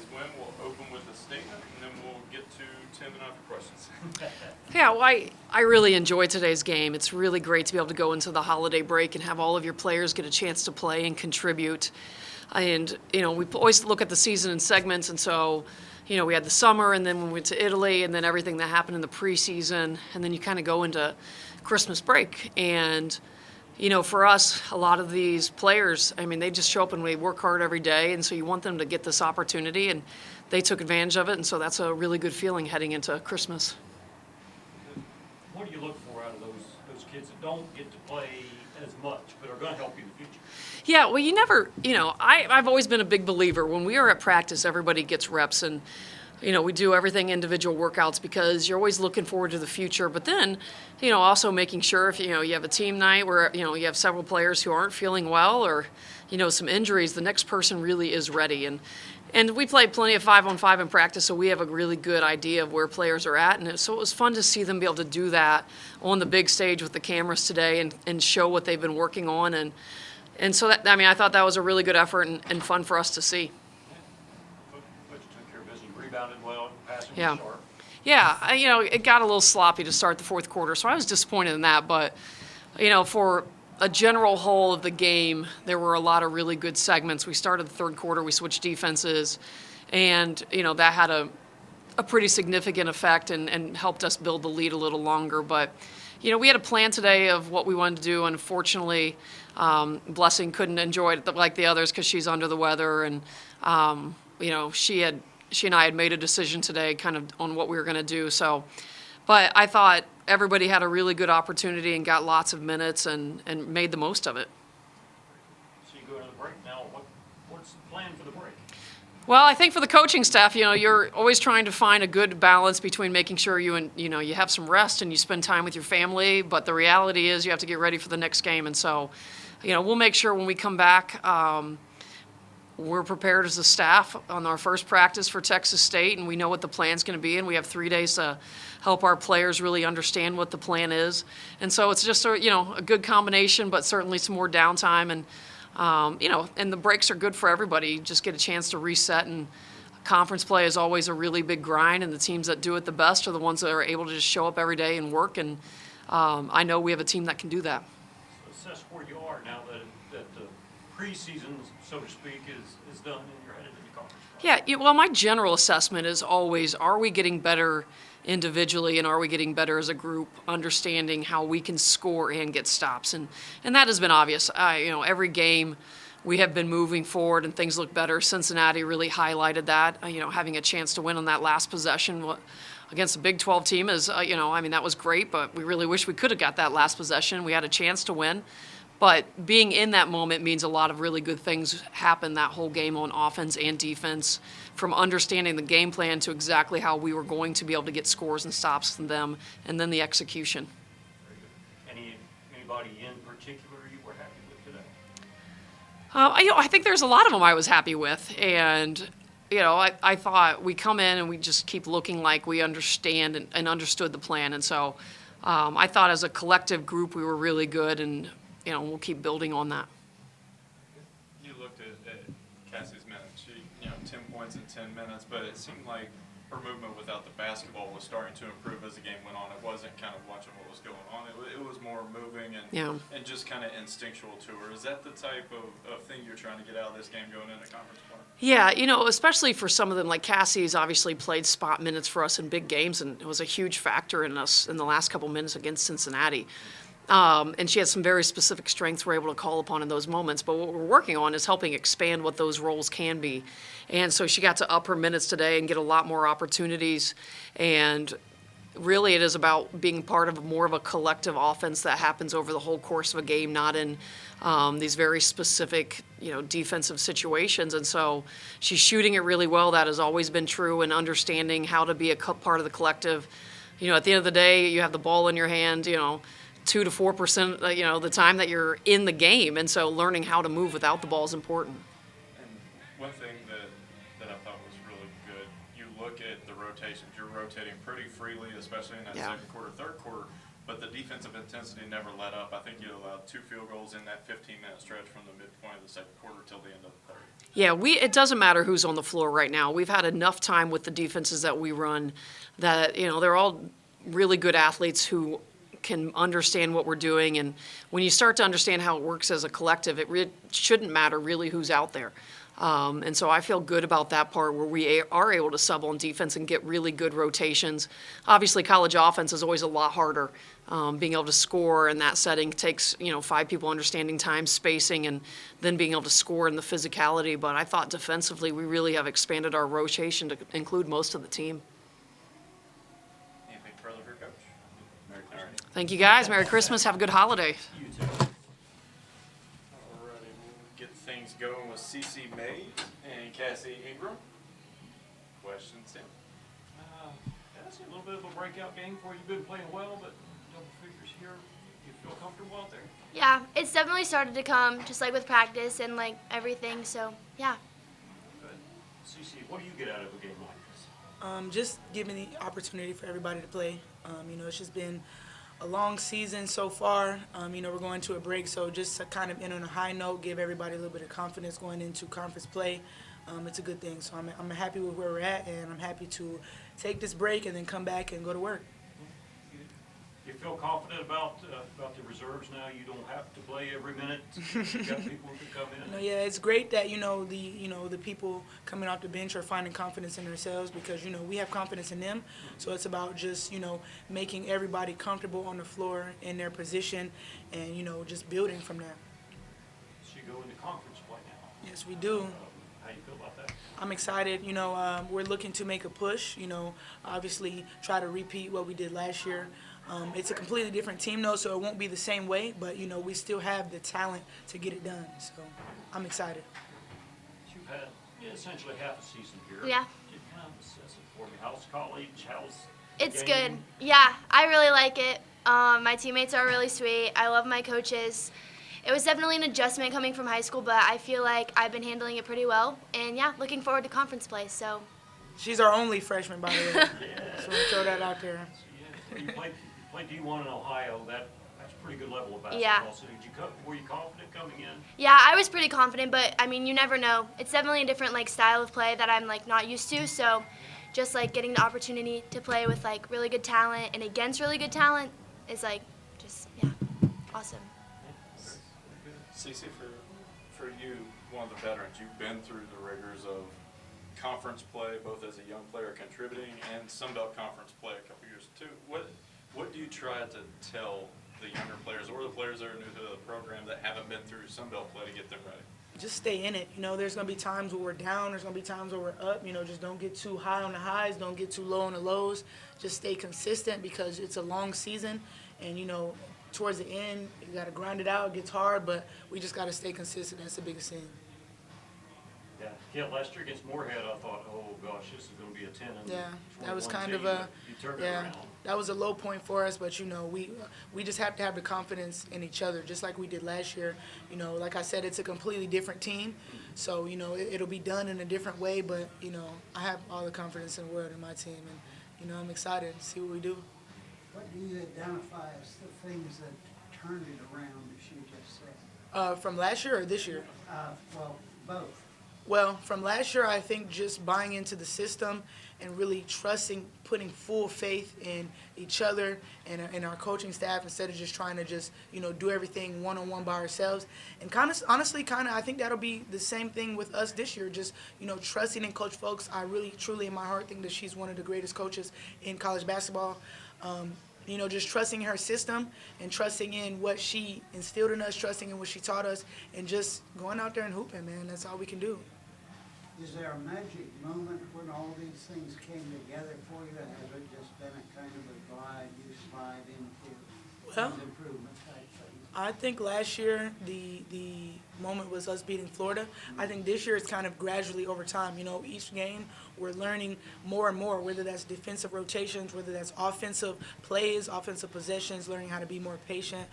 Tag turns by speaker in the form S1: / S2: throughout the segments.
S1: today's win. We'll open with a statement, and then we'll get to Tim and other questions.
S2: Yeah, well, I really enjoyed today's game. It's really great to be able to go into the holiday break and have all of your players get a chance to play and contribute. And, we always look at the season in segments, and so, we had the summer, and then we went to Italy, and then everything that happened in the preseason, and then you kind of go into Christmas break. And, for us, a lot of these players, they just show up and we work hard every day, and so you want them to get this opportunity, and they took advantage of it, and so that's a really good feeling heading into Christmas.
S3: What do you look for out of those kids that don't get to play as much but are going to help you in the future?
S2: Yeah, well, you never, I've always been a big believer. When we are at practice, everybody gets reps, and, we do everything individual workouts because you're always looking forward to the future. But then, also making sure if, you have a team night where, you have several players who aren't feeling well or, some injuries, the next person really is ready. And we played plenty of 5-on-5 in practice, so we have a really good idea of where players are at. And so it was fun to see them be able to do that on the big stage with the cameras today and show what they've been working on. And so that, I thought that was a really good effort and fun for us to see.
S3: But you took care of business, you rebounded well, passing
S2: Yeah.
S3: was sharp.
S2: Yeah, it got a little sloppy to start the fourth quarter, so I was disappointed in that. But, for a general whole of the game, there were a lot of really good segments. We started the third quarter, we switched defenses, and, that had a pretty significant effect and helped us build the lead a little longer. But, we had a plan today of what we wanted to do. Unfortunately, Blessing couldn't enjoy it like the others because she's under the weather. And, she and I had made a decision today kind of on what we were going to do. So, but I thought everybody had a really good opportunity and got lots of minutes and made the most of it.
S3: So you go into the break now. What's the plan for the break?
S2: Well, I think for the coaching staff, you're always trying to find a good balance between making sure you have some rest and you spend time with your family. But the reality is you have to get ready for the next game. And so, we'll make sure when we come back, we're prepared as a staff on our first practice for Texas State, and we know what the plan's going to be, and we have 3 days to help our players really understand what the plan is. And so it's just a good combination, but certainly some more downtime. And and the breaks are good for everybody. You just get a chance to reset, and conference play is always a really big grind, and the teams that do it the best are the ones that are able to just show up every day and work, and I know we have a team that can do that.
S3: So assess where you are now that the preseason, so to speak, is done and you're headed to the conference play.
S2: Yeah, well, my general assessment is always, are we getting better individually and are we getting better as a group, understanding how we can score and get stops? And that has been obvious. Every game we have been moving forward and things look better. Cincinnati really highlighted that, having a chance to win on that last possession against a Big 12 team is, that was great, but we really wish we could have got that last possession. We had a chance to win. But being in that moment means a lot of really good things happen that whole game on offense and defense, from understanding the game plan to exactly how we were going to be able to get scores and stops from them, and then the execution.
S3: Anybody in particular you were happy with today?
S2: I think there's a lot of them I was happy with. And, I thought we come in and we just keep looking like we understand and understood the plan. And so I thought as a collective group we were really good, and we'll keep building on that.
S1: You looked at Cassie's minutes. She, 10 points in 10 minutes, but it seemed like her movement without the basketball was starting to improve as the game went on. It wasn't kind of watching what was going on. It was more moving and just kind of instinctual to her. Is that the type of thing you're trying to get out of this game going into conference play?
S2: Yeah, especially for some of them, like Cassie's obviously played spot minutes for us in big games, and it was a huge factor in us in the last couple minutes against Cincinnati. And she has some very specific strengths we're able to call upon in those moments. But what we're working on is helping expand what those roles can be. And so she got to up her minutes today and get a lot more opportunities. And really it is about being part of more of a collective offense that happens over the whole course of a game, not in these very specific, defensive situations. And so she's shooting it really well. That has always been true, and understanding how to be a part of the collective. At the end of the day, you have the ball in your hand, 2 to 4%, the time that you're in the game. And so learning how to move without the ball is important.
S1: And one thing that I thought was really good, you look at the rotations. You're rotating pretty freely, especially in that second quarter, third quarter, but the defensive intensity never let up. I think you allowed 2 field goals in that 15-minute stretch from the midpoint of the second quarter till the end of the third.
S2: Yeah, it doesn't matter who's on the floor right now. We've had enough time with the defenses that we run that, they're all really good athletes who can understand what we're doing. And when you start to understand how it works as a collective, it shouldn't matter really who's out there. And so I feel good about that part where we are able to sub on defense and get really good rotations. Obviously, college offense is always a lot harder. Being able to score in that setting takes, 5 people understanding time, spacing, and then being able to score in the physicality. But I thought defensively we really have expanded our rotation to include most of the team.
S1: Anything further for Coach? Merry Christmas.
S2: Thank you, guys. Merry Christmas. Have a good holiday.
S3: You too.
S1: Alrighty, we'll get things going with CC Mays and Cassie Ingram. Questions, Tim?
S3: That's a little bit of a breakout game for you. You've been playing well, but double figures here. You feel comfortable out there?
S4: Yeah, it's definitely started to come, just like with practice and like everything. So yeah.
S3: Good. CC, what do you get out of a game like this?
S5: Just giving the opportunity for everybody to play. It's just been a long season so far. We're going to a break, so just to kind of end on a high note, give everybody a little bit of confidence going into conference play. It's a good thing. So I'm happy with where we're at, and I'm happy to take this break and then come back and go to work.
S3: You feel confident about the reserves now? You don't have to play every minute. You got people who can come in.
S5: Yeah, it's great that the people coming off the bench are finding confidence in themselves because we have confidence in them. So it's about just making everybody comfortable on the floor in their position, and just building from there.
S3: So you go into conference play now.
S5: Yes, we do.
S3: How you feel about that?
S5: I'm excited. We're looking to make a push. Obviously try to repeat what we did last year. It's a completely different team, though, so it won't be the same way. But we still have the talent to get it done. So I'm excited.
S3: You've had essentially half a season here.
S4: Yeah.
S3: You kind of assess it for me. How's college? How's the
S4: It's
S3: game?
S4: good. Yeah, I really like it. My teammates are really sweet. I love my coaches. It was definitely an adjustment coming from high school, but I feel like I've been handling it pretty well. And yeah, looking forward to conference play. So.
S5: She's our only freshman, by the way. So we'll throw that out there.
S3: So, yeah, you played D1 in Ohio. That's a pretty good level of basketball.
S4: Yeah.
S3: So were you confident coming in?
S4: Yeah, I was pretty confident, but I mean, you never know. It's definitely a different style of play that I'm not used to. So, just getting the opportunity to play with really good talent and against really good talent is awesome.
S1: CC, for you, one of the veterans, you've been through the rigors of conference play, both as a young player contributing and Sun Belt Conference play a couple years too. What do you try to tell the younger players or the players that are new to the program that haven't been through Sun Belt play to get them ready?
S5: Just stay in it. There's going to be times where we're down. There's going to be times where we're up. Just don't get too high on the highs. Don't get too low on the lows. Just stay consistent because it's a long season. And, towards the end, you got to grind it out. It gets hard, but we just got to stay consistent. That's the biggest thing.
S3: Yeah, last year against Moorhead, I thought, oh gosh, this is going to be a 10 and
S5: Yeah, that was
S3: 21
S5: kind of
S3: team,
S5: a
S3: but you turned it around.
S5: that was a low point for us. But we just have to have the confidence in each other, just like we did last year. Like I said, it's a completely different team, so it'll be done in a different way. But I have all the confidence in the world in my team, and I'm excited to see what we do.
S6: What do you identify as the things that turned it around, as you just said?
S5: From last year or this year?
S6: Well, both.
S5: Well, from last year, I think just buying into the system and really trusting, putting full faith in each other and in our coaching staff instead of just trying to do everything one-on-one by ourselves. And honestly, I think that'll be the same thing with us this year. Just, trusting in Coach Fulks. I really, truly, in my heart, think that she's one of the greatest coaches in college basketball. Just trusting her system and trusting in what she instilled in us, trusting in what she taught us, and just going out there and hooping, man. That's all we can do.
S6: Is there a magic moment when all these things came together for you? Has it just been a kind of a glide you slide into
S5: Well,
S6: these improvement type things?
S5: I think last year the moment was us beating Florida. I think this year it's kind of gradually over time. Each game we're learning more and more, whether that's defensive rotations, whether that's offensive plays, offensive possessions, learning how to be more patient,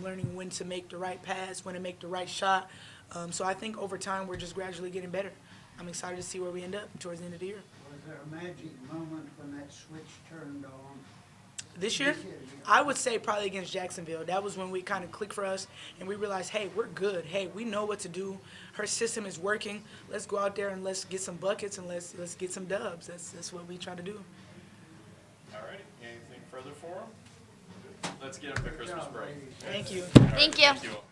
S5: learning when to make the right pass, when to make the right shot. So I think over time we're just gradually getting better. I'm excited to see where we end up towards the end of the year.
S6: Was there a magic moment when that switch turned on?
S5: This year,
S6: This year, yeah.
S5: I would say probably against Jacksonville. That was when we kind of clicked for us, and we realized, hey, we're good. Hey, we know what to do. Her system is working. Let's go out there and let's get some buckets and let's get some dubs. That's what we try to do.
S1: All righty, anything further for them? Let's get them to
S6: Good
S1: Christmas
S6: job,
S1: break.
S6: ladies.
S5: Thank you.
S1: All right,
S4: Thank you.
S1: Thank you all.